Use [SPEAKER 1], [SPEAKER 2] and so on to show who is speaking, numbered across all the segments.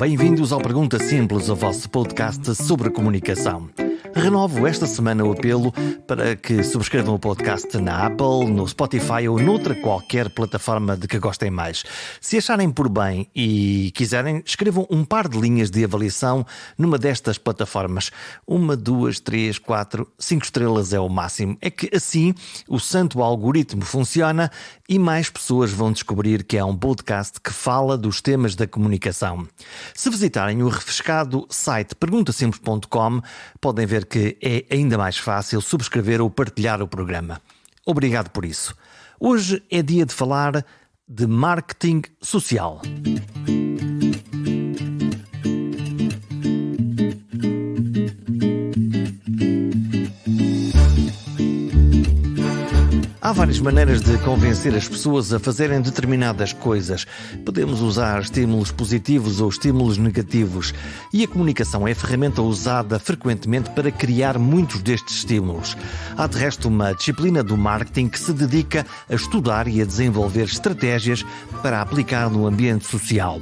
[SPEAKER 1] Bem-vindos ao Pergunta Simples, o vosso podcast sobre comunicação. Renovo esta semana o apelo para que subscrevam o podcast na Apple, no Spotify ou noutra qualquer plataforma de que gostem mais. Se acharem por bem e quiserem, escrevam um par de linhas de avaliação numa destas plataformas. 1, 2, 3, 4, 5 estrelas é o máximo. É que assim o santo algoritmo funciona e mais pessoas vão descobrir que é um podcast que fala dos temas da comunicação. Se visitarem o refrescado site perguntasimples.com, podem ver que é ainda mais fácil subscrever ou partilhar o programa. Obrigado por isso. Hoje é dia de falar de marketing social. Há várias maneiras de convencer as pessoas a fazerem determinadas coisas. Podemos usar estímulos positivos ou estímulos negativos. E a comunicação é a ferramenta usada frequentemente para criar muitos destes estímulos. Há de resto uma disciplina do marketing que se dedica a estudar e a desenvolver estratégias para aplicar no ambiente social.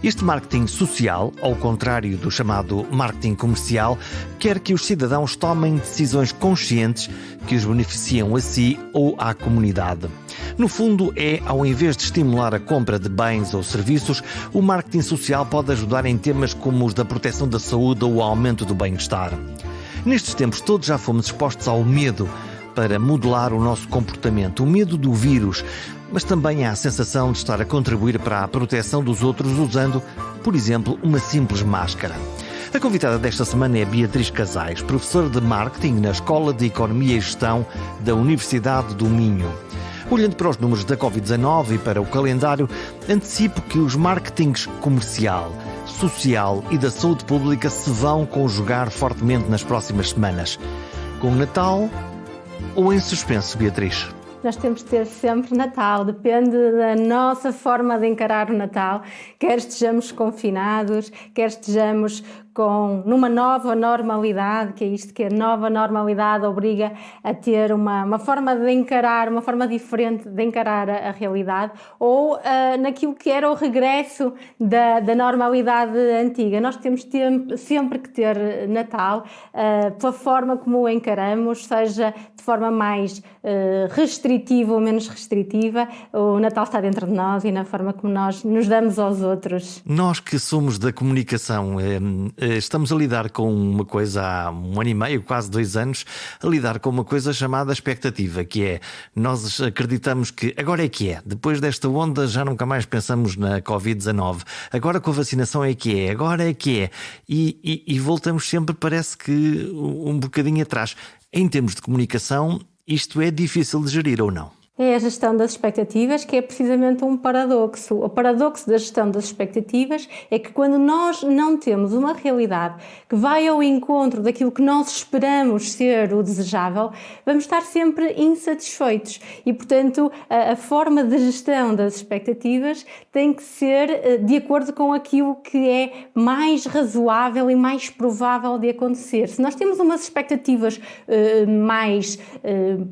[SPEAKER 1] Este marketing social, ao contrário do chamado marketing comercial, quer que os cidadãos tomem decisões conscientes que os beneficiam a si ou à comunidade. No fundo, ao invés de estimular a compra de bens ou serviços, o marketing social pode ajudar em temas como os da proteção da saúde ou o aumento do bem-estar. Nestes tempos todos já fomos expostos ao medo para modelar o nosso comportamento, o medo do vírus, mas também há a sensação de estar a contribuir para a proteção dos outros usando, por exemplo, uma simples máscara. A convidada desta semana é Beatriz Casais, professora de marketing na Escola de Economia e Gestão da Universidade do Minho. Olhando para os números da Covid-19 e para o calendário, antecipo que os marketings comercial, social e da saúde pública se vão conjugar fortemente nas próximas semanas. Com o Natal ou em suspenso, Beatriz?
[SPEAKER 2] Nós temos de ter sempre Natal, depende da nossa forma de encarar o Natal, quer estejamos confinados, quer estejamos numa nova normalidade, que é isto que a nova normalidade obriga a ter uma forma de encarar, uma forma diferente de encarar a realidade, ou naquilo que era o regresso da normalidade antiga. Nós temos sempre que ter Natal, pela forma como o encaramos, seja de forma mais restritiva ou menos restritiva, o Natal está dentro de nós e na forma como nós nos damos aos outros.
[SPEAKER 1] Nós que somos da comunicação, estamos a lidar com uma coisa há 1 ano e meio, quase 2 anos, a lidar com uma coisa chamada expectativa, que é, nós acreditamos que agora é que é, depois desta onda já nunca mais pensamos na Covid-19, agora com a vacinação é que é, agora é que é, e voltamos sempre, parece que um bocadinho atrás. Em termos de comunicação, isto é difícil de gerir ou não?
[SPEAKER 2] É a gestão das expectativas, que é precisamente um paradoxo. O paradoxo da gestão das expectativas é que quando nós não temos uma realidade que vai ao encontro daquilo que nós esperamos ser o desejável, vamos estar sempre insatisfeitos. E, portanto, a forma de gestão das expectativas tem que ser de acordo com aquilo que é mais razoável e mais provável de acontecer. Se nós temos umas expectativas mais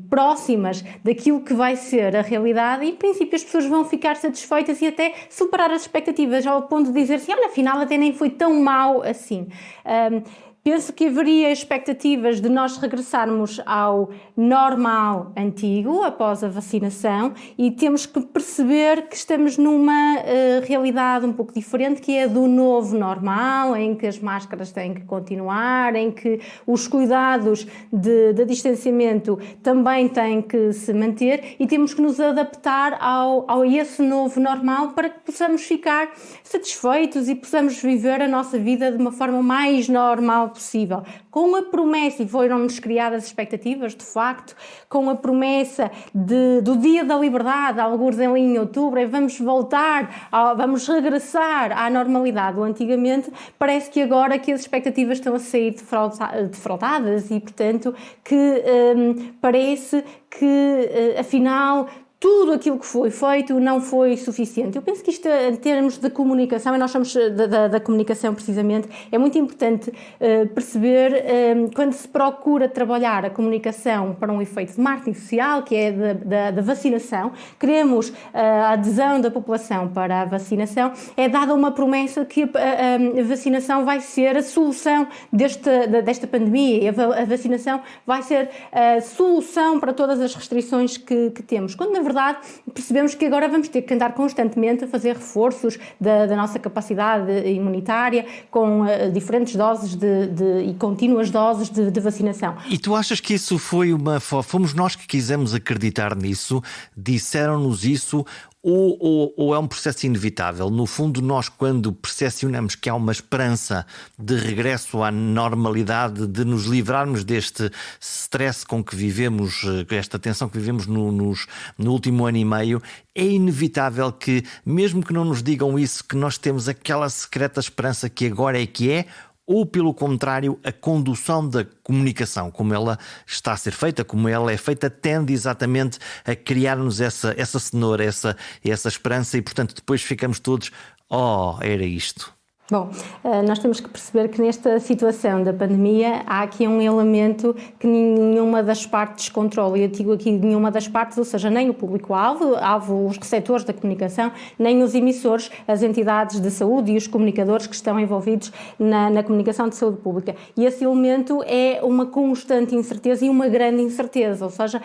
[SPEAKER 2] próximas daquilo que vai ser a realidade, e em princípio as pessoas vão ficar satisfeitas e até superar as expectativas ao ponto de dizer assim, olha, afinal até nem foi tão mau assim. Penso que haveria expectativas de nós regressarmos ao normal antigo, após a vacinação, e temos que perceber que estamos numa realidade um pouco diferente, que é a do novo normal, em que as máscaras têm que continuar, em que os cuidados de distanciamento também têm que se manter, e temos que nos adaptar a esse novo normal para que possamos ficar satisfeitos e possamos viver a nossa vida de uma forma mais normal possível, com a promessa, e foram-nos criadas expectativas, de facto, com a promessa do Dia da Liberdade, alguns em outubro, e vamos vamos regressar à normalidade do antigamente. Parece que agora que as expectativas estão a sair defraudadas e, portanto, que parece que, afinal, tudo aquilo que foi feito não foi suficiente. Eu penso que isto, em termos de comunicação, e nós somos da comunicação precisamente, é muito importante perceber quando se procura trabalhar a comunicação para um efeito de marketing social, que é da vacinação, queremos a adesão da população para a vacinação, é dada uma promessa que a vacinação vai ser a solução desta pandemia, e a vacinação vai ser a solução para todas as restrições que temos, quando na verdade percebemos que agora vamos ter que andar constantemente a fazer reforços da nossa capacidade imunitária com diferentes doses e contínuas doses de vacinação.
[SPEAKER 1] E tu achas que isso fomos nós que quisemos acreditar nisso, disseram-nos isso, ou é um processo inevitável? No fundo, nós, quando percepcionamos que há uma esperança de regresso à normalidade, de nos livrarmos deste stress com que vivemos, esta tensão que vivemos no último ano e meio, é inevitável que, mesmo que não nos digam isso, que nós temos aquela secreta esperança que agora é que é, ou, pelo contrário, a condução da comunicação, como ela está a ser feita, como ela é feita, tende exatamente a criar-nos essa cenoura, essa esperança, e, portanto, depois ficamos todos, era isto.
[SPEAKER 2] Bom, nós temos que perceber que nesta situação da pandemia há aqui um elemento que nenhuma das partes controla. E eu digo aqui nenhuma das partes, ou seja, nem o público-alvo, os receptores da comunicação, nem os emissores, as entidades de saúde e os comunicadores que estão envolvidos na comunicação de saúde pública. E esse elemento é uma constante incerteza e uma grande incerteza. Ou seja,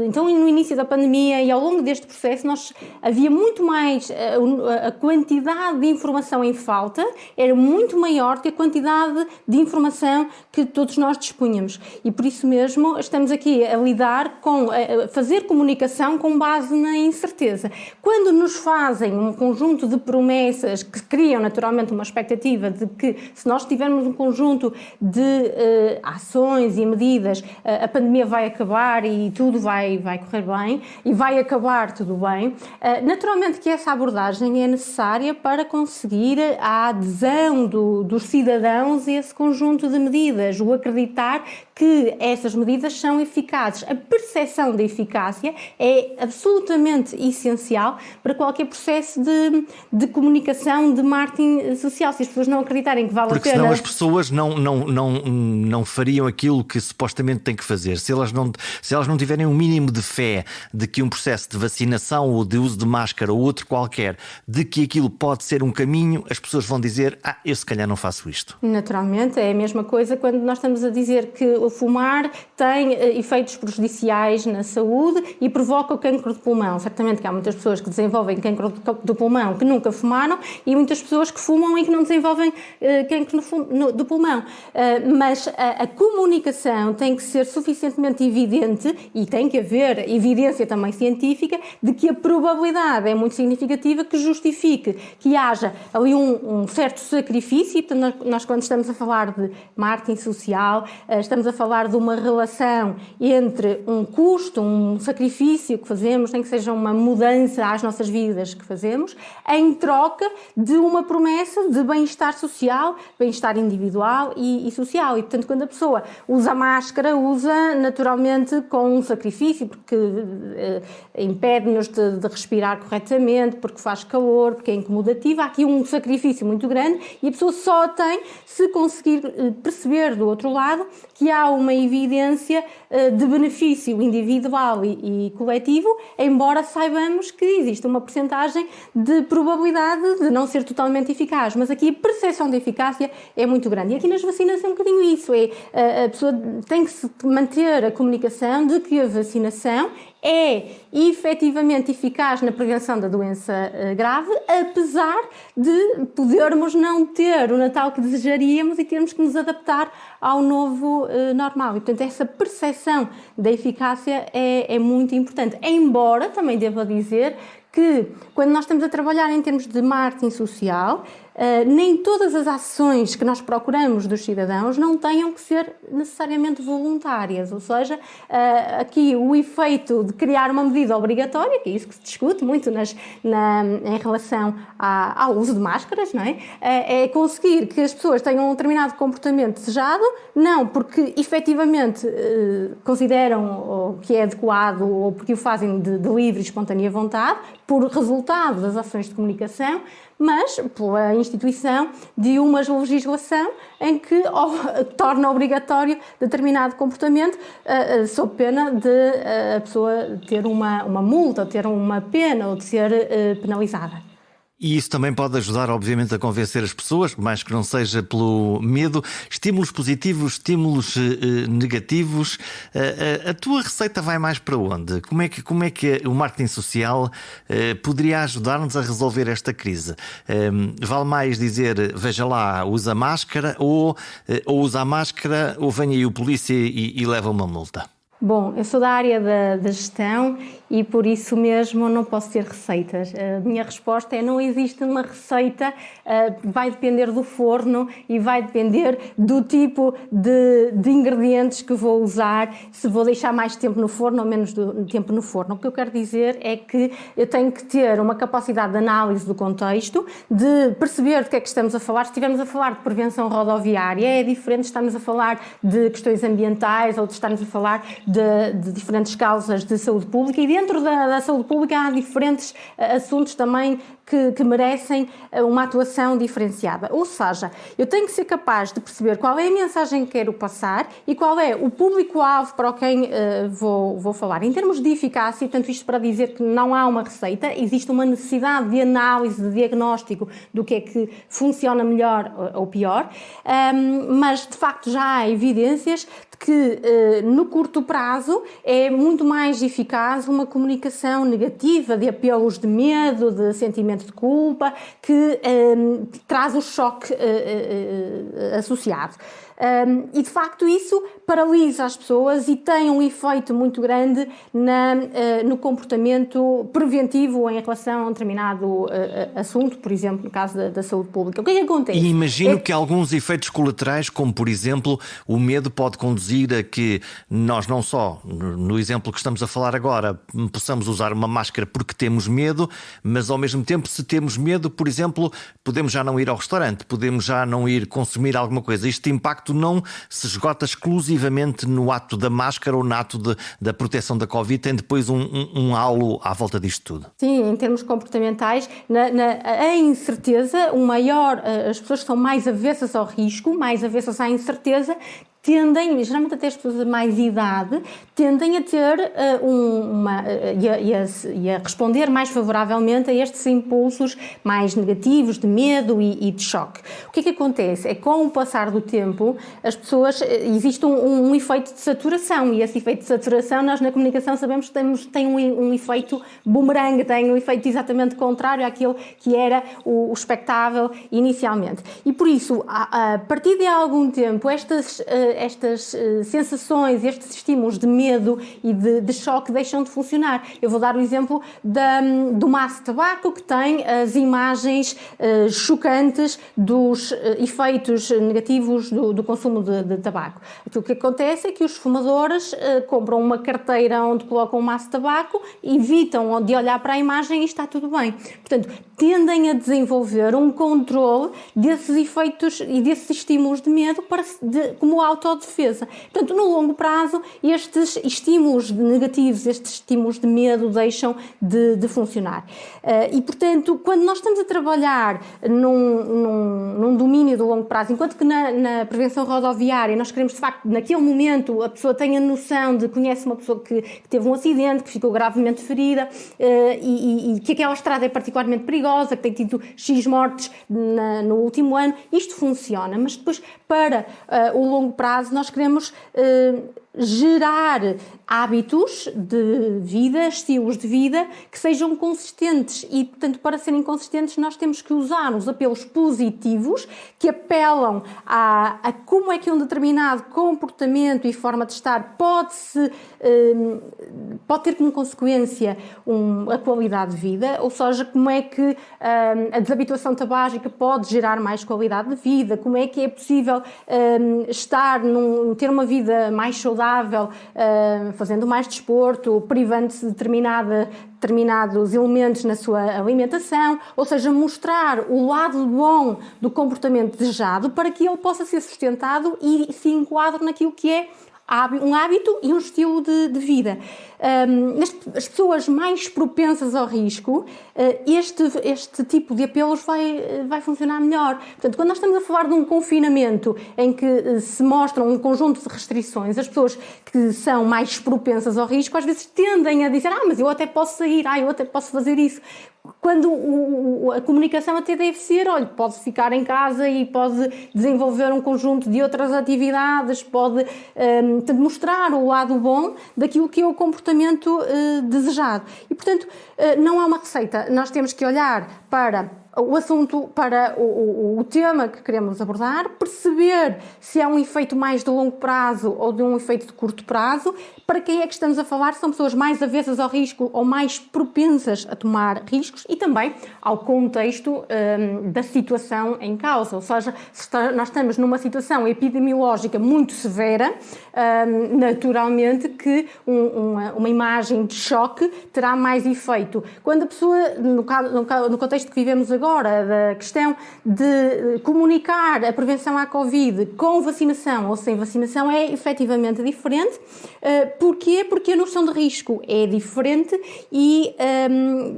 [SPEAKER 2] então no início da pandemia e ao longo deste processo havia muito mais a quantidade de informação em falta era muito maior que a quantidade de informação que todos nós dispunhamos. E por isso mesmo estamos aqui a lidar com fazer comunicação com base na incerteza. Quando nos fazem um conjunto de promessas que criam naturalmente uma expectativa de que, se nós tivermos um conjunto de ações e medidas, a pandemia vai acabar e tudo vai correr bem e vai acabar tudo bem, naturalmente que essa abordagem é necessária para conseguir a adesão dos cidadãos a esse conjunto de medidas, o acreditar que essas medidas são eficazes. A percepção da eficácia é absolutamente essencial para qualquer processo de comunicação, de marketing social. Se as pessoas não acreditarem que vale a pena...
[SPEAKER 1] Porque senão as pessoas não fariam aquilo que supostamente têm que fazer. Se elas não tiverem um mínimo de fé de que um processo de vacinação ou de uso de máscara ou outro qualquer, de que aquilo pode ser um caminho, as pessoas vão dizer, eu se calhar não faço isto.
[SPEAKER 2] Naturalmente, é a mesma coisa quando nós estamos a dizer que o fumar tem efeitos prejudiciais na saúde e provoca o cancro de pulmão. Certamente que há muitas pessoas que desenvolvem cancro do pulmão que nunca fumaram e muitas pessoas que fumam e que não desenvolvem cancro do pulmão. Mas a comunicação tem que ser suficientemente evidente e tem que haver evidência também científica de que a probabilidade é muito significativa que justifique que haja ali um certo sacrifício. Portanto, nós quando estamos a falar de marketing social, estamos a falar de uma relação entre um custo, um sacrifício que fazemos, nem que seja uma mudança às nossas vidas que fazemos, em troca de uma promessa de bem-estar social, bem-estar individual e social. E, portanto, quando a pessoa usa máscara, usa naturalmente com um sacrifício, porque impede-nos de respirar corretamente, porque faz calor, porque é incomodativo. Há aqui um sacrifício muito grande e a pessoa só tem se conseguir perceber do outro lado que há uma evidência de benefício individual e coletivo, embora saibamos que existe uma percentagem de probabilidade de não ser totalmente eficaz. Mas aqui a percepção de eficácia é muito grande. E aqui nas vacinas é um bocadinho isso. A pessoa tem que se manter a comunicação de que a vacinação é efetivamente eficaz na prevenção da doença grave, apesar de podermos não ter o Natal que desejaríamos e termos que nos adaptar ao novo normal. E, portanto, essa percepção da eficácia é muito importante. Embora, também devo dizer, que quando nós estamos a trabalhar em termos de marketing social, nem todas as ações que nós procuramos dos cidadãos não tenham que ser necessariamente voluntárias, ou seja, aqui o efeito de criar uma medida obrigatória, que é isso que se discute muito em relação ao uso de máscaras, não é? É conseguir que as pessoas tenham um determinado comportamento desejado, não porque efetivamente consideram que é adequado ou porque o fazem de livre e espontânea vontade, por resultado das ações de comunicação, mas pela instituição de uma legislação em que torna obrigatório determinado comportamento, sob pena de a pessoa ter uma multa, ter uma pena ou de ser penalizada.
[SPEAKER 1] E isso também pode ajudar, obviamente, a convencer as pessoas, mais que não seja pelo medo. Estímulos positivos, estímulos negativos. A tua receita vai mais para onde? Como é que o marketing social poderia ajudar-nos a resolver esta crise? Vale mais dizer, veja lá, usa máscara, ou usa a máscara, ou vem aí o polícia e leva uma multa?
[SPEAKER 2] Bom, eu sou da área da gestão e por isso mesmo não posso ter receitas. A minha resposta é: não existe uma receita, vai depender do forno e vai depender do tipo de ingredientes que vou usar, se vou deixar mais tempo no forno ou menos tempo no forno. O que eu quero dizer é que eu tenho que ter uma capacidade de análise do contexto, de perceber do que é que estamos a falar. Se estivermos a falar de prevenção rodoviária, é diferente de estarmos a falar de questões ambientais ou de estarmos a falar de diferentes causas de saúde pública, e dentro da saúde pública há diferentes assuntos também que merecem uma atuação diferenciada. Ou seja, eu tenho que ser capaz de perceber qual é a mensagem que quero passar e qual é o público-alvo para quem vou falar. Em termos de eficácia, portanto, isto para dizer que não há uma receita, existe uma necessidade de análise, de diagnóstico do que é que funciona melhor ou pior, mas de facto já há evidências de que no curto prazo é muito mais eficaz uma comunicação negativa, de apelos de medo, de sentimento de culpa, que traz o choque associado. E de facto isso paralisa as pessoas e tem um efeito muito grande no comportamento preventivo em relação a um determinado assunto, por exemplo, no caso da saúde pública. O que é que acontece?
[SPEAKER 1] E imagino que alguns efeitos colaterais, como por exemplo o medo, pode conduzir a que nós não só, no exemplo que estamos a falar agora, possamos usar uma máscara porque temos medo, mas ao mesmo tempo, se temos medo, por exemplo, podemos já não ir ao restaurante, podemos já não ir consumir alguma coisa. Este impacto não se esgota exclusivamente no ato da máscara ou no ato da proteção da Covid, tem depois um halo à volta disto tudo.
[SPEAKER 2] Sim, em termos comportamentais, a incerteza, as pessoas que são mais avessas ao risco, mais avessas à incerteza, tendem, geralmente até as pessoas de mais idade, tendem a ter e a responder mais favoravelmente a estes impulsos mais negativos, de medo e de choque. O que é que acontece? É que com o passar do tempo, as pessoas, existe um efeito de saturação, e esse efeito de saturação, nós na comunicação sabemos que tem um efeito bumerangue, tem um efeito exatamente contrário àquilo que era o expectável inicialmente. E por isso, a partir de algum tempo, estas sensações, estes estímulos de medo e de choque deixam de funcionar. Eu vou dar o exemplo do maço de tabaco, que tem as imagens chocantes dos efeitos negativos do consumo de tabaco. Aquilo que acontece é que os fumadores compram uma carteira onde colocam um maço de tabaco, evitam de olhar para a imagem e está tudo bem. Portanto, tendem a desenvolver um controle desses efeitos e desses estímulos de medo como autodefesa. Portanto, no longo prazo, estes estímulos negativos, estes estímulos de medo deixam de funcionar. E, portanto, quando nós estamos a trabalhar num domínio de longo prazo, enquanto que na prevenção rodoviária nós queremos, de facto, naquele momento a pessoa tenha noção conhece uma pessoa que teve um acidente, que ficou gravemente ferida e que aquela estrada é particularmente perigosa, que tem tido X mortes no último ano, isto funciona, mas depois, para o longo prazo, nós queremos gerar hábitos de vida, estilos de vida que sejam consistentes e, portanto, para serem consistentes nós temos que usar os apelos positivos que apelam a como é que um determinado comportamento e forma de estar pode ter como consequência a qualidade de vida, ou seja, como é que a desabituação tabágica pode gerar mais qualidade de vida, como é que é possível ter uma vida mais saudável, fazendo mais desporto, privando-se de determinados elementos na sua alimentação, ou seja, mostrar o lado bom do comportamento desejado para que ele possa ser sustentado e se enquadre naquilo que é um hábito e um estilo de vida. As pessoas mais propensas ao risco, este tipo de apelos vai funcionar melhor. Portanto, quando nós estamos a falar de um confinamento em que se mostram um conjunto de restrições, as pessoas que são mais propensas ao risco às vezes tendem a dizer mas eu até posso sair, eu até posso fazer isso. Quando a comunicação até deve ser, olha, pode ficar em casa e pode desenvolver um conjunto de outras atividades, pode mostrar o lado bom daquilo que é o comportamento desejado. E, portanto, não há uma receita. Nós temos que olhar para o assunto, para o tema que queremos abordar, perceber se é um efeito mais de longo prazo ou de um efeito de curto prazo, para quem é que estamos a falar, são pessoas mais avessas ao risco ou mais propensas a tomar riscos e também ao contexto da situação em causa, ou seja, nós estamos numa situação epidemiológica muito severa, naturalmente que uma imagem de choque terá mais efeito. Quando a pessoa, no contexto que vivemos agora, da questão de comunicar a prevenção à Covid com vacinação ou sem vacinação é efetivamente diferente. Porquê? Porque a noção de risco é diferente e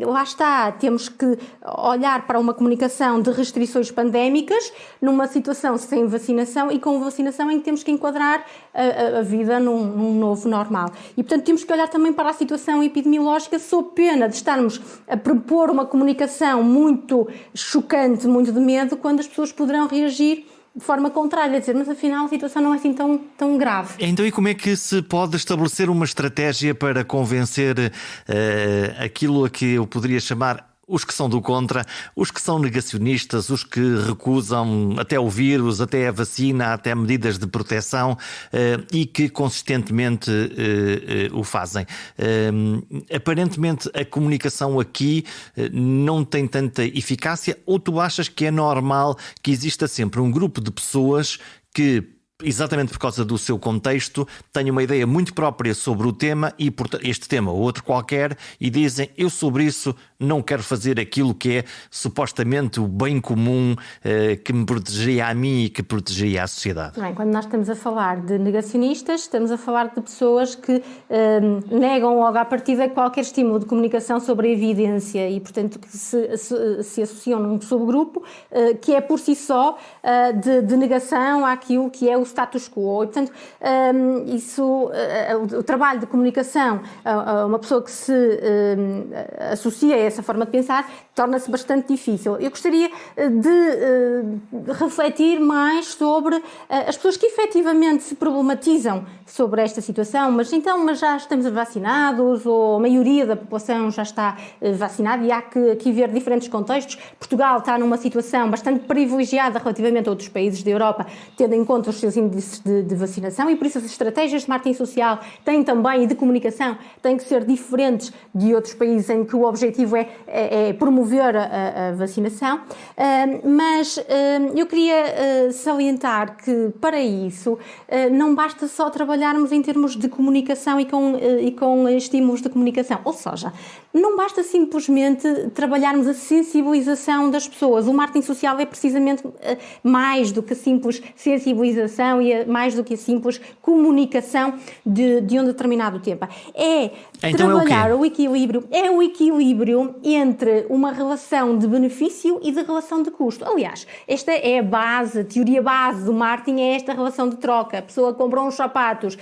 [SPEAKER 2] lá está, temos que olhar para uma comunicação de restrições pandémicas numa situação sem vacinação e com vacinação em que temos que enquadrar a vida num novo normal. E, portanto, temos que olhar também para a situação epidemiológica sob pena de estarmos a propor uma comunicação muito chocante, muito de medo, quando as pessoas poderão reagir de forma contrária, a dizer, mas afinal a situação não é assim tão grave.
[SPEAKER 1] Então, e como é que se pode estabelecer uma estratégia para convencer aquilo a que eu poderia chamar os que são do contra, os que são negacionistas, os que recusam até o vírus, até a vacina, até medidas de proteção e que consistentemente o fazem? Aparentemente a comunicação aqui não tem tanta eficácia, ou tu achas que é normal que exista sempre um grupo de pessoas que, exatamente por causa do seu contexto, têm uma ideia muito própria sobre o tema e este tema ou outro qualquer e dizem, eu sobre isso não quero fazer aquilo que é supostamente o bem comum que me protegeria a mim e que protegeria a sociedade?
[SPEAKER 2] Bem, quando nós estamos a falar de negacionistas, estamos a falar de pessoas que negam logo à partida qualquer estímulo de comunicação sobre a evidência e, portanto, que se associam num subgrupo que é por si só de negação àquilo que é o status quo. E, portanto, o trabalho de comunicação a uma pessoa que se associa a essa forma de pensar torna-se bastante difícil. Eu gostaria de refletir mais sobre as pessoas que efetivamente se problematizam sobre esta situação, mas já estamos vacinados, ou a maioria da população já está vacinada, e há que aqui ver diferentes contextos. Portugal está numa situação bastante privilegiada relativamente a outros países da Europa, tendo em conta os seus índices de vacinação, e por isso as estratégias de marketing social têm também, e de comunicação, têm que ser diferentes de outros países em que o objetivo é promover a vacinação. Mas eu queria salientar que, para isso, não basta só trabalharmos em termos de comunicação e com estímulos de comunicação. Ou seja, não basta simplesmente trabalharmos a sensibilização das pessoas. O marketing social é precisamente mais do que a simples sensibilização e mais do que a simples comunicação de um determinado tema. É
[SPEAKER 1] Então
[SPEAKER 2] trabalhar
[SPEAKER 1] é o quê?
[SPEAKER 2] o equilíbrio é o equilíbrio entre uma relação de benefício e de relação de custo. Aliás, esta é a base, a teoria base do marketing é esta relação de troca. A pessoa compra uns sapatos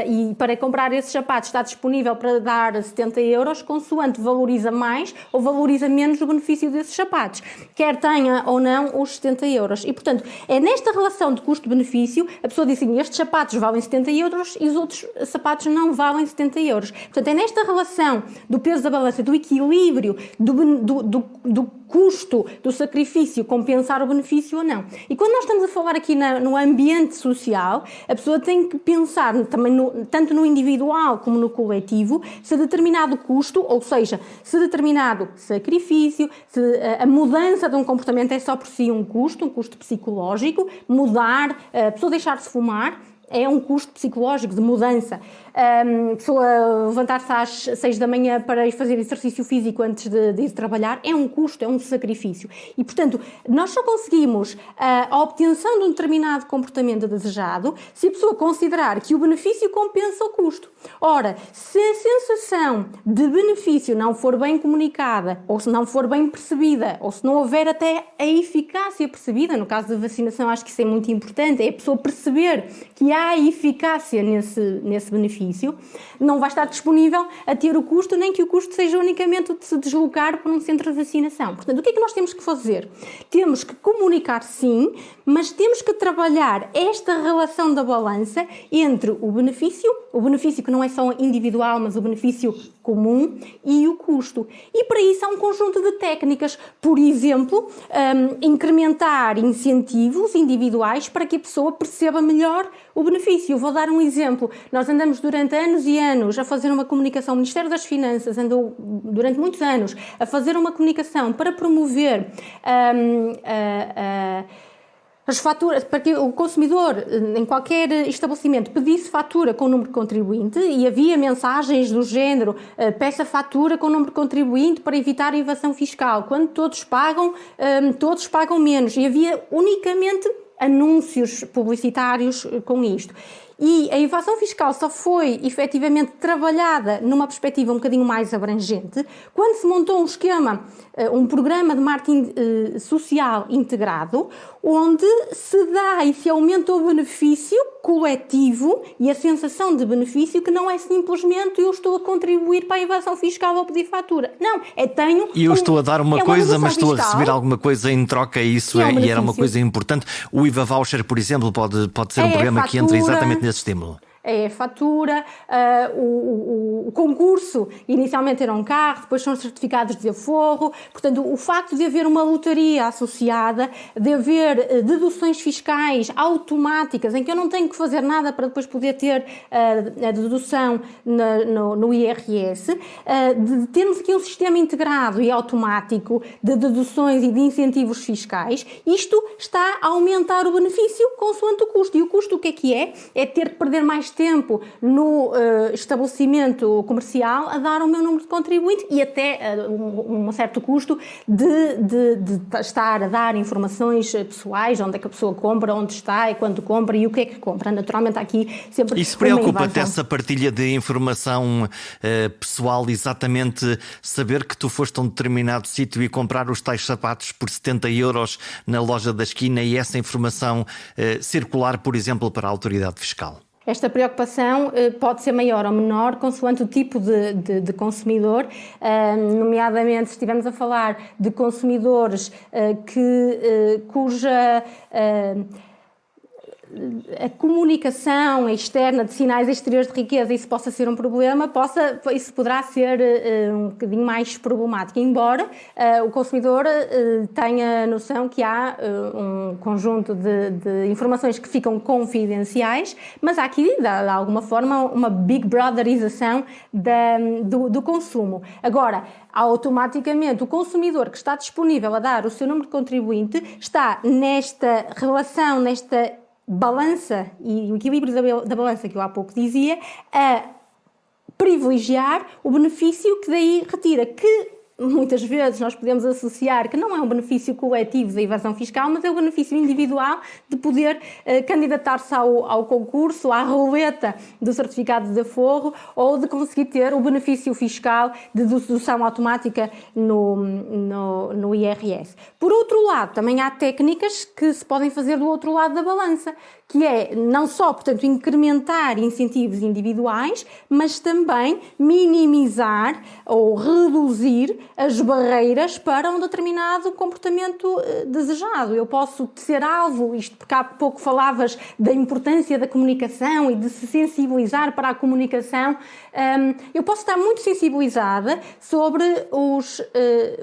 [SPEAKER 2] e para comprar esses sapatos está disponível para dar 70 euros, consoante valoriza mais ou valoriza menos o benefício desses sapatos, quer tenha ou não os 70 euros. E, portanto, é nesta relação de custo-benefício, a pessoa diz assim, estes sapatos valem 70 euros e os outros sapatos não valem 70 euros. Portanto, é nesta relação do peso da balança, do equilíbrio, do custo, do sacrifício, compensar o benefício ou não. E quando nós estamos a falar aqui no ambiente social, a pessoa tem que pensar também tanto no individual como no coletivo, se determinado custo, ou seja, se determinado sacrifício, se a mudança de um comportamento é só por si um custo psicológico, mudar, a pessoa deixar de fumar, é um custo psicológico de mudança. A pessoa levantar-se às 6 da manhã para ir fazer exercício físico antes de ir trabalhar é um custo, é um sacrifício. E, portanto, nós só conseguimos a obtenção de um determinado comportamento desejado se a pessoa considerar que o benefício compensa o custo. Ora, se a sensação de benefício não for bem comunicada, ou se não for bem percebida, ou se não houver até a eficácia percebida, no caso da vacinação acho que isso é muito importante, é a pessoa perceber que há eficácia nesse benefício, não vai estar disponível a ter o custo, nem que o custo seja unicamente o de se deslocar para um centro de vacinação. Portanto, o que é que nós temos que fazer? Temos que comunicar sim, mas temos que trabalhar esta relação da balança entre o benefício que não é só individual, mas o benefício comum e o custo. E para isso há um conjunto de técnicas, por exemplo, incrementar incentivos individuais para que a pessoa perceba melhor o benefício. Eu vou dar um exemplo. Nós andamos durante anos e anos a fazer uma comunicação, o Ministério das Finanças andou durante muitos anos a fazer uma comunicação para promover as faturas, para que o consumidor, em qualquer estabelecimento, pedisse fatura com o número de contribuinte e havia mensagens do género peça fatura com o número de contribuinte para evitar a evasão fiscal. Quando todos pagam menos. E havia unicamente anúncios publicitários com isto. E a evasão fiscal só foi efetivamente trabalhada numa perspectiva um bocadinho mais abrangente quando se montou um esquema, um programa de marketing social integrado, onde se dá e se aumenta o benefício coletivo e a sensação de benefício que não é simplesmente eu estou a contribuir para a evasão fiscal ou pedir fatura. Não,
[SPEAKER 1] E eu estou a dar uma coisa, mas estou a receber alguma coisa em troca, isso e era uma coisa importante. O IVA Voucher, por exemplo, pode ser um programa que entra exatamente nesse estímulo.
[SPEAKER 2] É a fatura, o concurso, inicialmente era um carro, depois são certificados de aforro, portanto o facto de haver uma lotaria associada, de haver deduções fiscais automáticas, em que eu não tenho que fazer nada para depois poder ter a dedução no IRS, de termos aqui um sistema integrado e automático de deduções e de incentivos fiscais, isto está a aumentar o benefício consoante o custo. E o custo o que é? É ter que perder mais tempo no estabelecimento comercial a dar o meu número de contribuinte e até um certo custo de estar a dar informações pessoais, onde é que a pessoa compra, onde está e quando compra e o que é que compra. Naturalmente aqui sempre
[SPEAKER 1] isso preocupa-te essa partilha de informação pessoal, exatamente saber que tu foste a um determinado sítio e comprar os tais sapatos por 70 euros na loja da esquina e essa informação circular, por exemplo, para a autoridade fiscal?
[SPEAKER 2] Esta preocupação pode ser maior ou menor consoante o tipo de consumidor, nomeadamente se estivermos a falar de consumidores cuja a comunicação externa de sinais exteriores de riqueza, isso possa ser um problema, isso poderá ser um bocadinho mais problemático, embora o consumidor tenha noção que há um conjunto de informações que ficam confidenciais, mas há aqui, de alguma forma, uma Big Brotherização do consumo. Agora, automaticamente, o consumidor que está disponível a dar o seu número de contribuinte está nesta relação, nesta balança e o equilíbrio da balança que eu há pouco dizia, a privilegiar o benefício que daí retira, que muitas vezes nós podemos associar que não é um benefício coletivo da evasão fiscal, mas é o benefício individual de poder candidatar-se ao concurso, à roleta do certificado de aforro, ou de conseguir ter o benefício fiscal de dedução automática no IRS. Por outro lado, também há técnicas que se podem fazer do outro lado da balança, que é não só, portanto, incrementar incentivos individuais, mas também minimizar ou reduzir as barreiras para um determinado comportamento desejado. Eu posso ser alvo, isto porque há pouco falavas da importância da comunicação e de se sensibilizar para a comunicação, eu posso estar muito sensibilizada sobre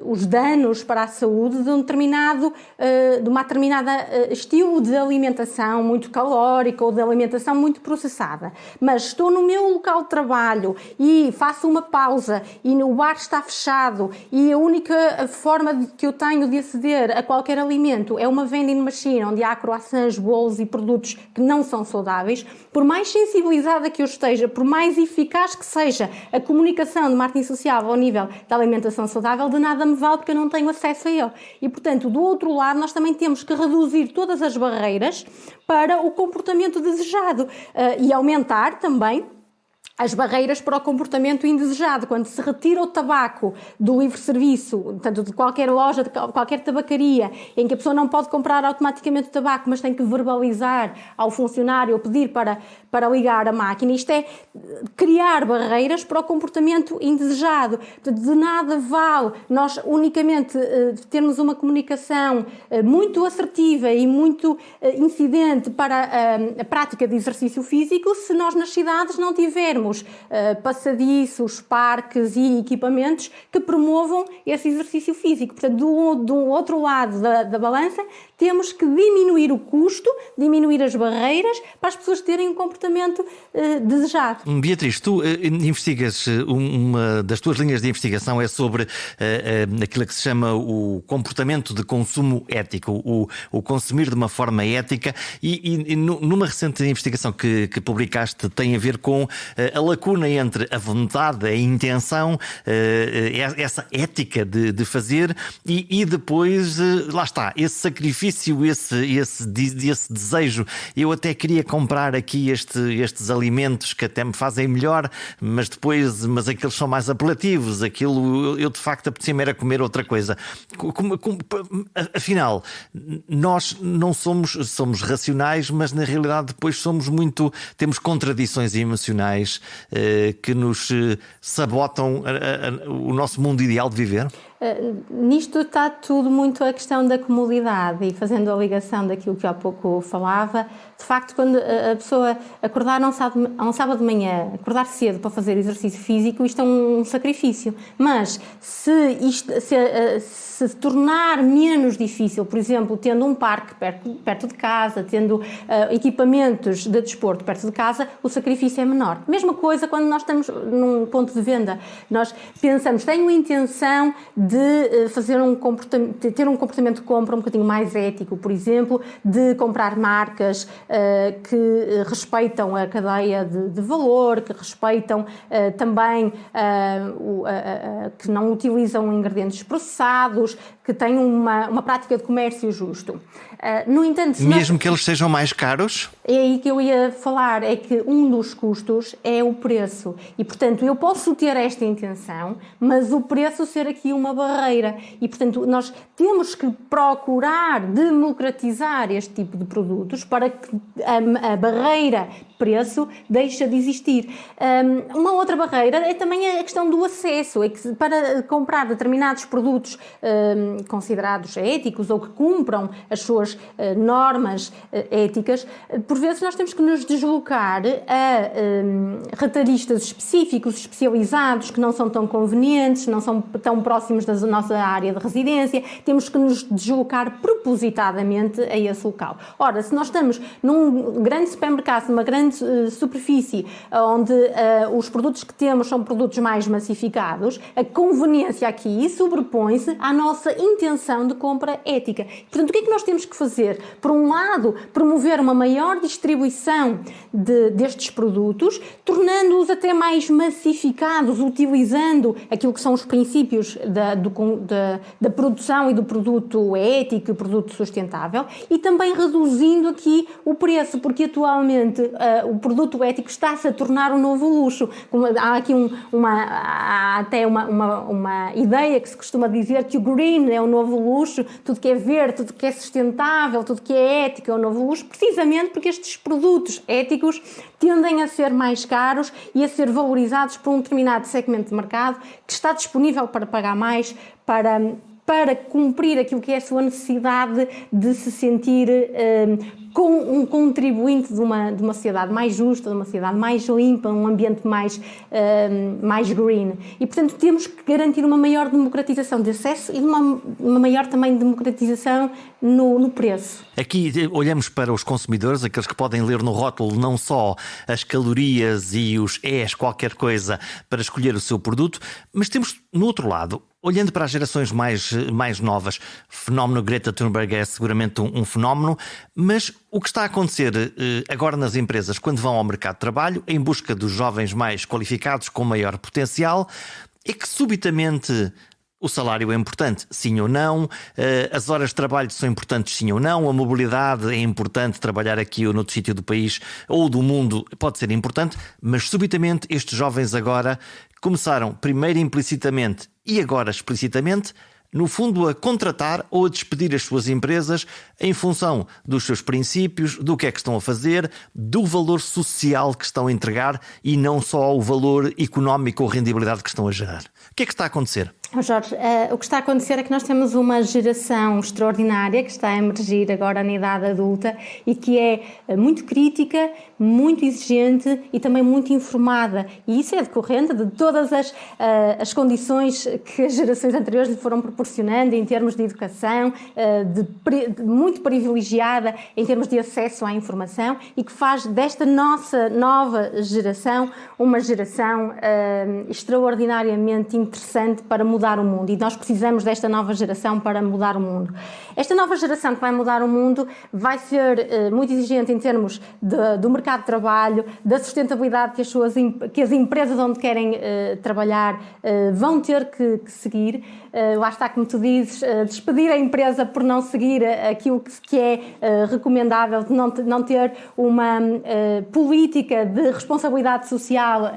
[SPEAKER 2] os danos para a saúde de uma determinada estilo de alimentação muito calórica ou de alimentação muito processada, mas estou no meu local de trabalho e faço uma pausa e o bar está fechado e a única forma que eu tenho de aceder a qualquer alimento é uma vending machine onde há croissants, bolos e produtos que não são saudáveis. Por mais sensibilizada que eu esteja, por mais eficaz que seja a comunicação de marketing social ao nível da alimentação saudável, de nada me vale porque eu não tenho acesso a ele. E, portanto, do outro lado, nós também temos que reduzir todas as barreiras para o comportamento desejado e aumentar também as barreiras para o comportamento indesejado. Quando se retira o tabaco do livre-serviço, portanto, de qualquer loja, de qualquer tabacaria, em que a pessoa não pode comprar automaticamente o tabaco, mas tem que verbalizar ao funcionário ou pedir para ligar a máquina, isto é criar barreiras para o comportamento indesejado. Portanto, de nada vale nós unicamente termos uma comunicação muito assertiva e muito incidente para a prática de exercício físico se nós nas cidades não tivermos passadiços, parques e equipamentos que promovam esse exercício físico. Portanto, do outro lado da balança, temos que diminuir o custo, diminuir as barreiras para as pessoas terem um comportamento desejado.
[SPEAKER 1] Beatriz, tu investigas, uma das tuas linhas de investigação é sobre aquilo que se chama o comportamento de consumo ético, o consumir de uma forma ética, e numa recente investigação que publicaste tem a ver com a lacuna entre a vontade, a intenção, essa ética de fazer e depois, lá está, esse sacrifício, esse desejo. Eu até queria comprar aqui estes alimentos que até me fazem melhor, mas aqueles são mais apelativos, aquilo eu de facto apetecia-me era comer outra coisa. Afinal, nós não somos racionais, mas na realidade depois temos contradições emocionais que nos sabotam o nosso mundo ideal de viver?
[SPEAKER 2] Nisto está tudo muito a questão da comodidade, e fazendo a ligação daquilo que há pouco falava, de facto, quando a pessoa acordar a um sábado de manhã, acordar cedo para fazer exercício físico, isto é um sacrifício, mas se tornar menos difícil, por exemplo, tendo um parque perto de casa, tendo equipamentos de desporto perto de casa, o sacrifício é menor. Mesma coisa quando nós estamos num ponto de venda, nós pensamos, tenho a intenção de ter um comportamento de compra um bocadinho mais ético, por exemplo, de comprar marcas que respeitam a cadeia de valor, que respeitam também, que não utilizam ingredientes processados, que têm uma prática de comércio justo. No entanto,
[SPEAKER 1] mesmo que eles sejam mais caros?
[SPEAKER 2] É aí que eu ia falar, é que um dos custos é o preço. E, portanto, eu posso ter esta intenção, mas o preço ser aqui uma barreira. E, portanto, nós temos que procurar democratizar este tipo de produtos para que a barreira preço deixe de existir. Uma outra barreira é também a questão do acesso. É que para comprar determinados produtos considerados éticos ou que cumpram as suas normas éticas, por vezes nós temos que nos deslocar a retalhistas específicos, especializados, que não são tão convenientes, não são tão próximos da nossa área de residência. Temos que nos deslocar propositadamente a esse local. Ora, se nós estamos num grande supermercado, numa grande superfície, onde os produtos que temos são produtos mais massificados, a conveniência aqui sobrepõe-se à nossa intenção de compra ética. Portanto, o que é que nós temos que fazer? Por um lado, promover uma maior distribuição destes produtos, tornando-os até mais massificados, utilizando aquilo que são os princípios da produção e do produto ético e produto sustentável, e também reduzindo aqui o preço, porque atualmente o produto ético está-se a tornar um novo luxo. Há aqui até uma ideia que se costuma dizer que o green é o novo luxo, tudo que é verde, tudo que é sustentável, tudo que é ético é o novo luxo, precisamente porque estes produtos éticos tendem a ser mais caros e a ser valorizados por um determinado segmento de mercado que está disponível para pagar mais para cumprir aquilo que é a sua necessidade de se sentir com um contribuinte de uma sociedade mais justa, de uma sociedade mais limpa, um ambiente mais green. E, portanto, temos que garantir uma maior democratização de acesso e uma maior também democratização no preço.
[SPEAKER 1] Aqui olhamos para os consumidores, aqueles que podem ler no rótulo não só as calorias e os ES, qualquer coisa, para escolher o seu produto, mas temos, no outro lado, olhando para as gerações mais novas, o fenómeno Greta Thunberg é seguramente um fenómeno, mas o que está a acontecer agora nas empresas, quando vão ao mercado de trabalho, em busca dos jovens mais qualificados, com maior potencial, é que subitamente o salário é importante, sim ou não, as horas de trabalho são importantes, sim ou não, a mobilidade é importante, trabalhar aqui ou noutro sítio do país ou do mundo pode ser importante, mas subitamente estes jovens agora começaram primeiro implicitamente e agora explicitamente, no fundo, a contratar ou a despedir as suas empresas em função dos seus princípios, do que é que estão a fazer, do valor social que estão a entregar e não só o valor económico ou rendibilidade que estão a gerar. O que é que está a acontecer?
[SPEAKER 2] Jorge, o que está a acontecer é que nós temos uma geração extraordinária que está a emergir agora na idade adulta e que é muito crítica, muito exigente e também muito informada. E isso é decorrente de todas as condições que as gerações anteriores lhe foram proporcionando em termos de educação, muito privilegiada em termos de acesso à informação e que faz desta nossa nova geração uma geração extraordinariamente interessante para mudar o mundo, e nós precisamos desta nova geração para mudar o mundo. Esta nova geração que vai mudar o mundo vai ser muito exigente em termos do mercado de trabalho, da sustentabilidade que as empresas onde querem trabalhar vão ter que seguir. Lá está, como tu dizes, despedir a empresa por não seguir aquilo que é recomendável, de não ter uma política de responsabilidade social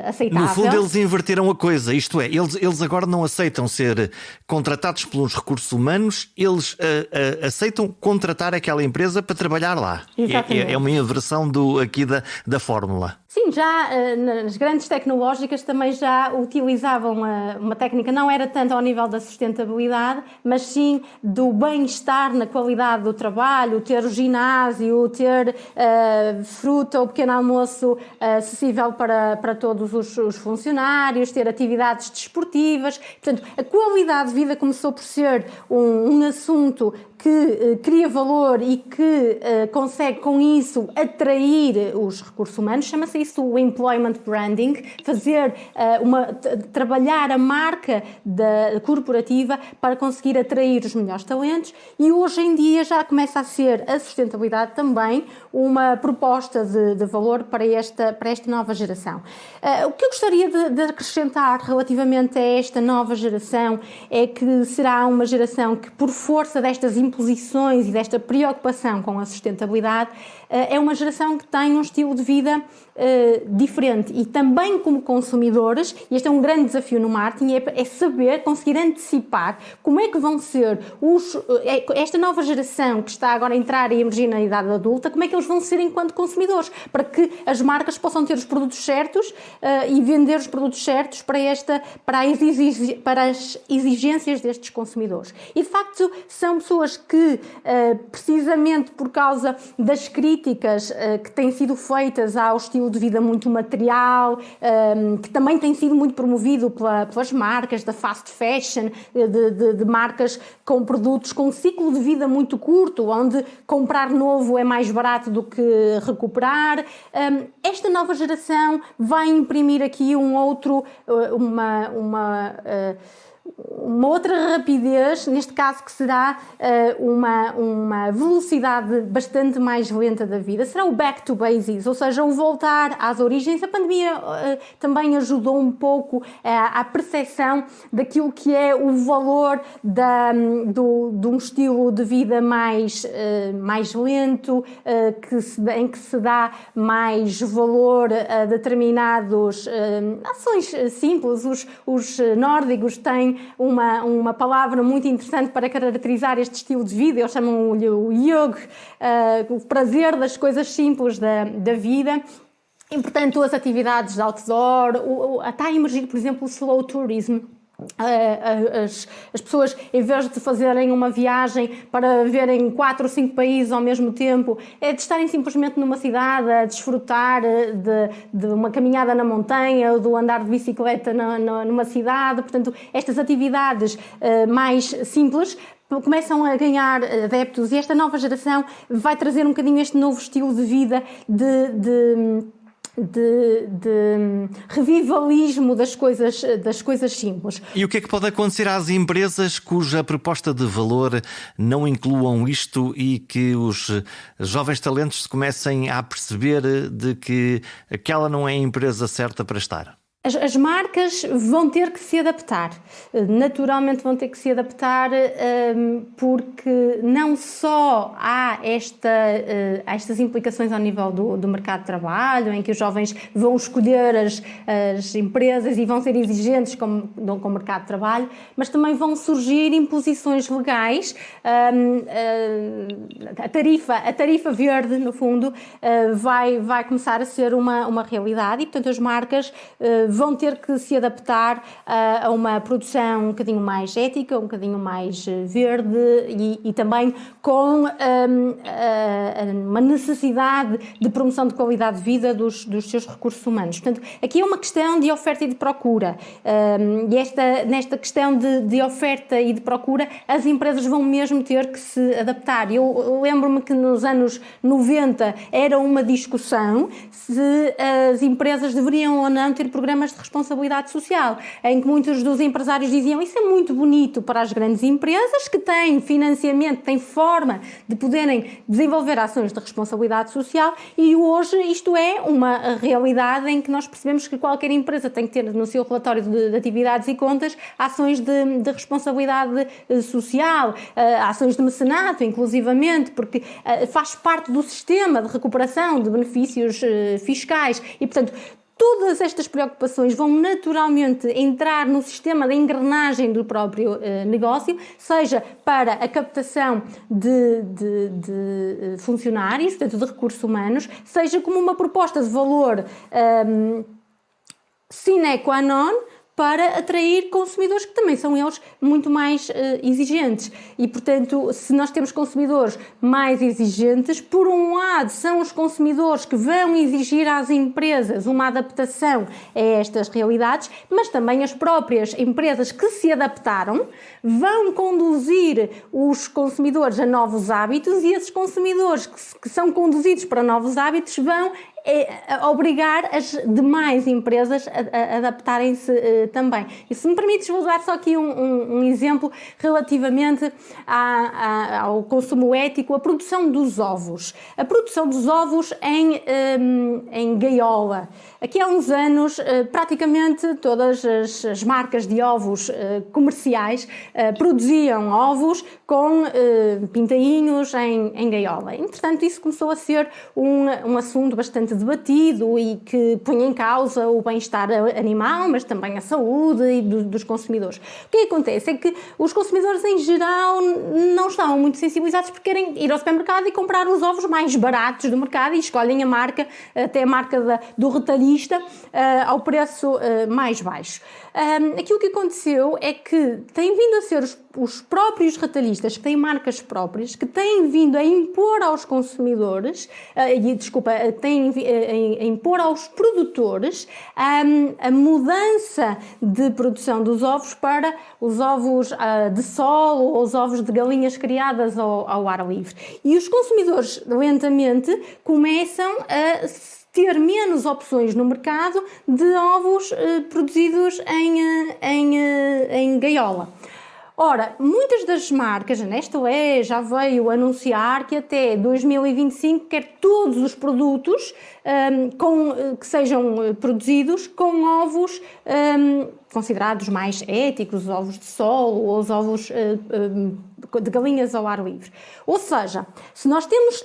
[SPEAKER 2] aceitável.
[SPEAKER 1] No fundo, eles inverteram a coisa, isto é, eles agora não aceitam ser contratados pelos recursos humanos, eles aceitam contratar aquela empresa para trabalhar lá. É uma inversão aqui da fórmula.
[SPEAKER 2] Sim, já nas grandes tecnológicas também já utilizavam uma técnica, não era tanto ao nível da sustentabilidade, mas sim do bem-estar na qualidade do trabalho, ter o ginásio, ter fruta ou pequeno almoço acessível para todos os funcionários, ter atividades desportivas. Portanto, a qualidade de vida começou por ser um assunto que cria valor e que consegue com isso atrair os recursos humanos. Chama-se isso o employment branding, trabalhar a marca corporativa para conseguir atrair os melhores talentos, e hoje em dia já começa a ser a sustentabilidade também uma proposta de valor para esta nova geração. O que eu gostaria de acrescentar relativamente a esta nova geração é que será uma geração que, por força destas imposições e desta preocupação com a sustentabilidade, é uma geração que tem um estilo de vida diferente, e também como consumidores, e este é um grande desafio no marketing, é saber, conseguir antecipar como é que vão ser esta nova geração que está agora a entrar e emergir na idade adulta, como é que eles vão ser enquanto consumidores, para que as marcas possam ter os produtos certos e vender os produtos certos para as exigências destes consumidores. E de facto são pessoas que, precisamente por causa das críticas que têm sido feitas ao estilo de vida muito material, que também tem sido muito promovido pelas marcas da fast fashion, de marcas com produtos com um ciclo de vida muito curto, onde comprar novo é mais barato do que recuperar. Esta nova uma outra rapidez, neste caso que será uma velocidade bastante mais lenta da vida, será o back to basics, ou seja, o voltar às origens. A pandemia também ajudou um pouco à percepção daquilo que é o valor de um estilo de vida mais lento, em que se dá mais valor a determinadas ações simples. Os nórdicos têm uma palavra muito interessante para caracterizar este estilo de vida, eles chamam-lhe o yoga, o prazer das coisas simples da vida. E, portanto, as atividades de outdoor, está a emergir, por exemplo, o slow tourism. As pessoas, em vez de fazerem uma viagem para verem 4 ou 5 países ao mesmo tempo, é de estarem simplesmente numa cidade a desfrutar de uma caminhada na montanha ou do andar de bicicleta numa cidade. Portanto, estas atividades mais simples começam a ganhar adeptos, e esta nova geração vai trazer um bocadinho este novo estilo de vida de revivalismo das coisas simples.
[SPEAKER 1] E o que é que pode acontecer às empresas cuja proposta de valor não incluam isto e que os jovens talentos se comecem a perceber de que aquela não é a empresa certa para estar?
[SPEAKER 2] As marcas vão ter que se adaptar, naturalmente vão ter que se adaptar, porque não só há estas implicações ao nível do mercado de trabalho, em que os jovens vão escolher as empresas e vão ser exigentes com o mercado de trabalho, mas também vão surgir imposições legais. A tarifa verde, no fundo, vai começar a ser uma realidade, e, portanto, as marcas vão ter que se adaptar a uma produção um bocadinho mais ética, um bocadinho mais verde, e também com uma necessidade de promoção de qualidade de vida dos seus recursos humanos. Portanto, aqui é uma questão de oferta e de procura, e nesta questão de oferta e de procura, as empresas vão mesmo ter que se adaptar. Eu lembro-me que nos anos 90 era uma discussão se as empresas deveriam ou não ter programas de responsabilidade social, em que muitos dos empresários diziam: isso é muito bonito para as grandes empresas que têm financiamento, têm forma de poderem desenvolver ações de responsabilidade social, e hoje isto é uma realidade em que nós percebemos que qualquer empresa tem que ter no seu relatório de atividades e contas ações de responsabilidade social, ações de mecenato, inclusivamente, porque faz parte do sistema de recuperação de benefícios fiscais, e, portanto, todas estas preocupações vão naturalmente entrar no sistema de engrenagem do próprio negócio, seja para a captação de funcionários, portanto, de recursos humanos, seja como uma proposta de valor sine qua non, para atrair consumidores que também são eles muito mais exigentes. E, portanto, se nós temos consumidores mais exigentes, por um lado são os consumidores que vão exigir às empresas uma adaptação a estas realidades, mas também as próprias empresas que se adaptaram vão conduzir os consumidores a novos hábitos, e esses consumidores que são conduzidos para novos hábitos vão obrigar as demais empresas a adaptarem-se também. E se me permites, vou dar só aqui um exemplo relativamente ao consumo ético: a produção dos ovos. A produção dos ovos em gaiola. Aqui há uns anos, praticamente todas as marcas de ovos comerciais produziam ovos com pintainhos em gaiola. Entretanto, isso começou a ser um assunto bastante debatido e que põe em causa o bem-estar animal, mas também a saúde dos consumidores. O que acontece é que os consumidores, em geral, não estão muito sensibilizados, porque querem ir ao supermercado e comprar os ovos mais baratos do mercado e escolhem a marca, até a marca do retalhista, ao preço mais baixo. Aquilo que aconteceu é que têm vindo a ser os próprios retalhistas, que têm marcas próprias, que têm vindo a impor aos consumidores, têm a impor aos produtores a mudança de produção dos ovos para os ovos de sol ou os ovos de galinhas criadas ao ar livre. E os consumidores lentamente começam a ter menos opções no mercado de ovos produzidos em gaiola. Ora, muitas das marcas, a Nestlé já veio anunciar que até 2025 quer todos os produtos que sejam produzidos com ovos considerados mais éticos, os ovos de sol ou os ovos de galinhas ao ar livre. Ou seja, se nós temos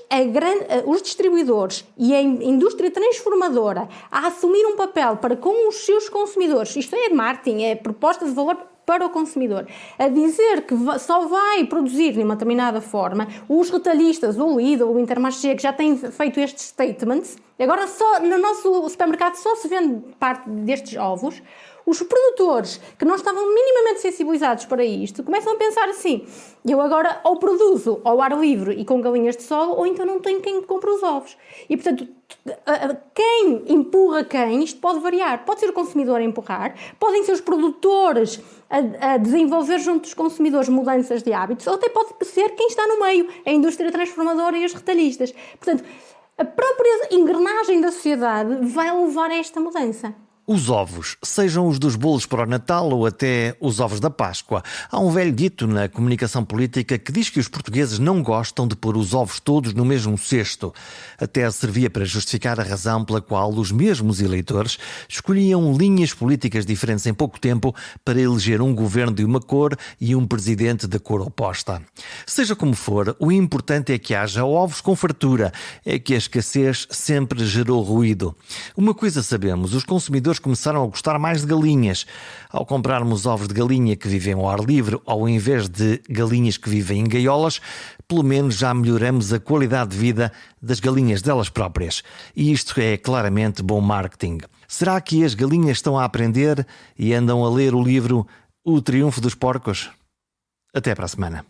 [SPEAKER 2] os distribuidores e a indústria transformadora a assumir um papel para com os seus consumidores, isto é marketing, é proposta de valor para o consumidor, a dizer que só vai produzir de uma determinada forma, os retalhistas, o Lidl, o Intermarché, que já têm feito estes statements, agora só no nosso supermercado só se vende parte destes ovos, os produtores que não estavam minimamente sensibilizados para isto começam a pensar assim: eu agora ou produzo ao ar livre e com galinhas de sol, ou então não tenho quem compre os ovos. E portanto, quem empurra quem, isto pode variar. Pode ser o consumidor a empurrar, podem ser os produtores a desenvolver junto dos consumidores mudanças de hábitos, ou até pode ser quem está no meio, a indústria transformadora e os retalhistas. Portanto, a própria engrenagem da sociedade vai levar a esta mudança.
[SPEAKER 1] Os ovos, sejam os dos bolos para o Natal ou até os ovos da Páscoa. Há um velho dito na comunicação política que diz que os portugueses não gostam de pôr os ovos todos no mesmo cesto. Até servia para justificar a razão pela qual os mesmos eleitores escolhiam linhas políticas diferentes em pouco tempo para eleger um governo de uma cor e um presidente da cor oposta. Seja como for, o importante é que haja ovos com fartura, é que a escassez sempre gerou ruído. Uma coisa sabemos, os consumidores começaram a gostar mais de galinhas. Ao comprarmos ovos de galinha que vivem ao ar livre, ao invés de galinhas que vivem em gaiolas, pelo menos já melhoramos a qualidade de vida das galinhas delas próprias. E isto é claramente bom marketing. Será que as galinhas estão a aprender e andam a ler o livro O Triunfo dos Porcos? Até para a semana.